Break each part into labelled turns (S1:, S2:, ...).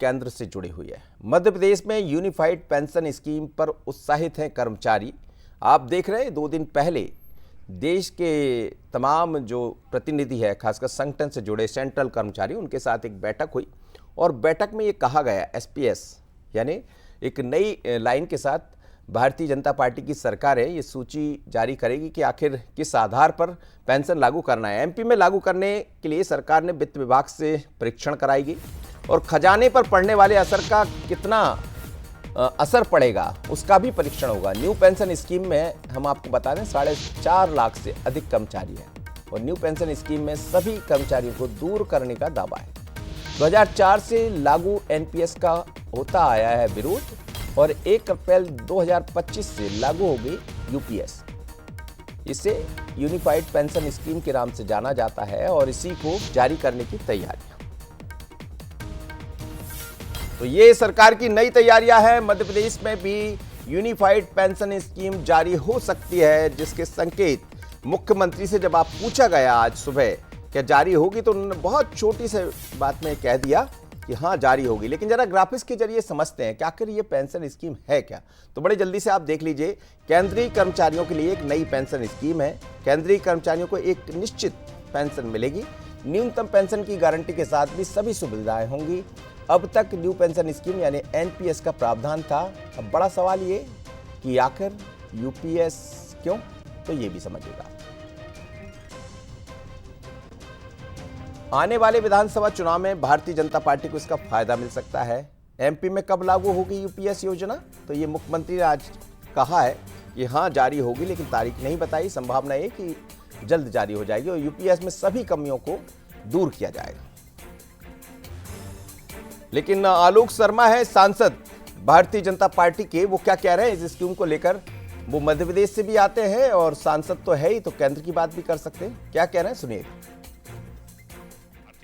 S1: केंद्र से जुड़ी हुई है। मध्य प्रदेश में यूनिफाइड पेंशन स्कीम पर उत्साहित हैं कर्मचारी। आप देख रहे हैं 2 दिन पहले देश के तमाम जो प्रतिनिधि है, खासकर संगठन से जुड़े सेंट्रल कर्मचारी, उनके साथ एक बैठक हुई और बैठक में ये कहा गया एसपीएस यानी एक नई लाइन के साथ भारतीय जनता पार्टी की सरकार है, ये सूची जारी करेगी कि आखिर किस आधार पर पेंशन लागू करना है। एमपी में लागू करने के लिए सरकार ने वित्त विभाग से परीक्षण कराएगी और खजाने पर पड़ने वाले असर का कितना असर पड़ेगा उसका भी परीक्षण होगा। न्यू पेंशन स्कीम में हम आपको बता दें 4.5 लाख से अधिक कर्मचारी हैं और न्यू पेंशन स्कीम में सभी कर्मचारियों को दूर करने का दावा है। 2004 से लागू एनपीएस का होता आया है विरोध और 1 अप्रैल 2025 से लागू होगी यूपीएस। इसे यूनिफाइड पेंशन स्कीम के नाम से जाना जाता है और इसी को जारी करने की तैयारी। तो ये सरकार की नई तैयारियां हैं। मध्य प्रदेश में भी यूनिफाइड पेंशन स्कीम जारी हो सकती है, जिसके संकेत मुख्यमंत्री से जब आप पूछा गया आज सुबह क्या जारी होगी, तो उन्होंने बहुत छोटी सी बात में कह दिया कि हाँ जारी होगी। लेकिन जरा ग्राफिक्स के जरिए समझते हैं कि आखिर ये पेंशन स्कीम है क्या। तो बड़े जल्दी से आप देख लीजिए, केंद्रीय कर्मचारियों के लिए एक नई पेंशन स्कीम है। केंद्रीय कर्मचारियों को एक निश्चित पेंशन मिलेगी, न्यूनतम पेंशन की गारंटी के साथ भी सभी सुविधाएं होंगी। अब तक न्यू पेंशन स्कीम यानी एनपीएस का प्रावधान था। अब बड़ा सवाल ये कि आखिर यूपीएस क्यों, तो ये भी समझिएगा। आने वाले विधानसभा चुनाव में भारतीय जनता पार्टी को इसका फायदा मिल सकता है। एमपी में कब लागू होगी यूपीएस योजना, तो ये मुख्यमंत्री ने आज कहा है कि हाँ जारी होगी, लेकिन तारीख नहीं बताई। संभावना है कि जल्द जारी हो जाएगी और यूपीएस में सभी कमियों को दूर किया जाएगा। लेकिन आलोक शर्मा है सांसद भारतीय जनता पार्टी के, वो क्या कह रहे हैं इस स्कीम को लेकर। वो मध्य प्रदेश से भी आते हैं और सांसद तो है ही, तो केंद्र की बात भी कर सकते हैं। क्या कह रहे हैं सुनिए।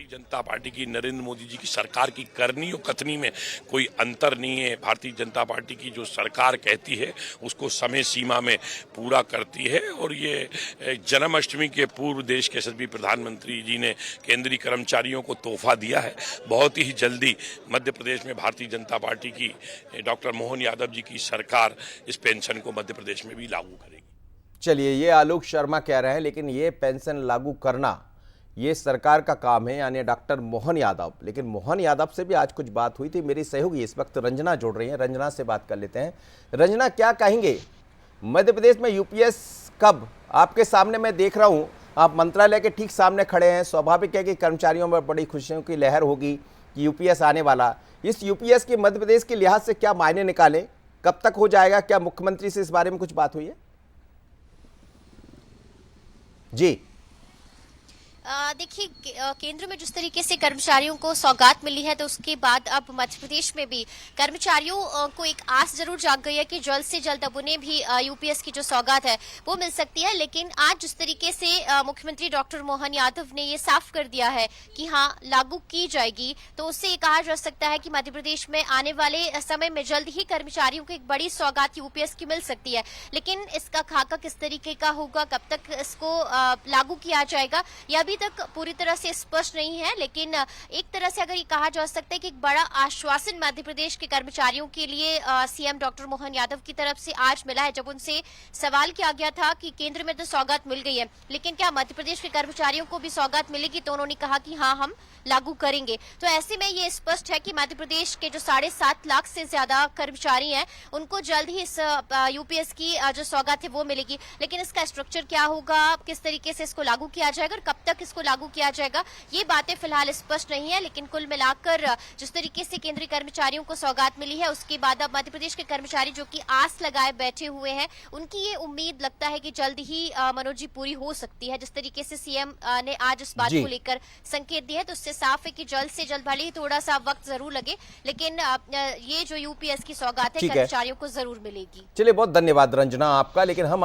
S2: जनता पार्टी की, नरेंद्र मोदी जी की सरकार की करनी और कथनी में कोई अंतर नहीं है। भारतीय जनता पार्टी की जो सरकार कहती है उसको समय सीमा में पूरा करती है और ये जन्माष्टमी के पूर्व देश के यशस्वी प्रधानमंत्री जी ने केंद्रीय कर्मचारियों को तोहफा दिया है। बहुत ही जल्दी मध्य प्रदेश में भारतीय जनता पार्टी की डॉक्टर मोहन यादव जी की सरकार इस पेंशन को मध्य प्रदेश में भी लागू करेगी।
S1: चलिए, ये आलोक शर्मा कह रहे हैं, लेकिन ये पेंशन लागू करना ये सरकार का काम है, यानी डॉक्टर मोहन यादव। लेकिन मोहन यादव से भी आज कुछ बात हुई थी। मेरी सहयोगी इस वक्त रंजना जोड़ रही हैं, रंजना से बात कर लेते हैं। रंजना, क्या कहेंगे मध्य प्रदेश में यूपीएस कब? आपके सामने मैं देख रहा हूं, आप मंत्रालय के ठीक सामने खड़े हैं। स्वाभाविक है कि कर्मचारियों में बड़ी खुशियों की लहर होगी कि यूपीएस आने वाला। इस यूपीएस के मध्य प्रदेश के लिहाज से क्या मायने निकाले, कब तक हो जाएगा? क्या मुख्यमंत्री से इस बारे में कुछ बात हुई है? जी
S3: देखिए, केंद्र में जिस तरीके से कर्मचारियों को सौगात मिली है, तो उसके बाद अब मध्य प्रदेश में भी कर्मचारियों को एक आस जरूर जाग गई है कि जल्द से जल्द अब उन्हें भी यूपीएस की जो सौगात है वो मिल सकती है। लेकिन आज जिस तरीके से मुख्यमंत्री डॉक्टर मोहन यादव ने ये साफ कर दिया है कि हाँ लागू की जाएगी, तो उससे ये कहा जा सकता है कि मध्य प्रदेश में आने वाले समय में जल्द ही कर्मचारियों को एक बड़ी सौगात यूपीएस की मिल सकती है। लेकिन इसका खाका किस तरीके का होगा, कब तक इसको लागू किया जाएगा, यह अभी तक पूरी तरह से स्पष्ट नहीं है। लेकिन एक तरह से अगर ये कहा जा सकता है कि एक बड़ा आश्वासन मध्य प्रदेश के कर्मचारियों के लिए सीएम डॉक्टर मोहन यादव की तरफ से आज मिला है। जब उनसे सवाल किया गया था कि केंद्र में तो सौगात मिल गई है, लेकिन क्या मध्य प्रदेश के कर्मचारियों को भी सौगात मिलेगी, तो उन्होंने कहा कि हाँ हम लागू करेंगे। तो ऐसे में ये स्पष्ट है कि मध्य प्रदेश के जो 7.5 लाख से ज्यादा कर्मचारी हैं उनको जल्द ही इस यूपीएस की जो सौगात है वो मिलेगी। लेकिन इसका स्ट्रक्चर क्या होगा, किस तरीके से इसको लागू किया जाएगा और कब तक इसको लागू किया जाएगा, ये बातें फिलहाल स्पष्ट नहीं है। लेकिन कुल मिलाकर जिस तरीके से केंद्रीय कर्मचारियों को सौगात मिली है, उसके बाद अब मध्य प्रदेश के कर्मचारी जो कि आस लगाए बैठे हुए हैं, उनकी ये उम्मीद लगता है कि जल्द ही मनोज जी पूरी हो सकती है। जिस तरीके से सीएम ने आज इस बात को लेकर संकेत दिया है, तो उससे साफ है कि जल्द से जल्द, भले ही थोड़ा सा वक्त जरूर लगे, लेकिन ये जो यूपीएस की सौगात है कर्मचारियों को जरूर मिलेगी।
S1: चलिए, बहुत धन्यवाद रंजना आपका। लेकिन हम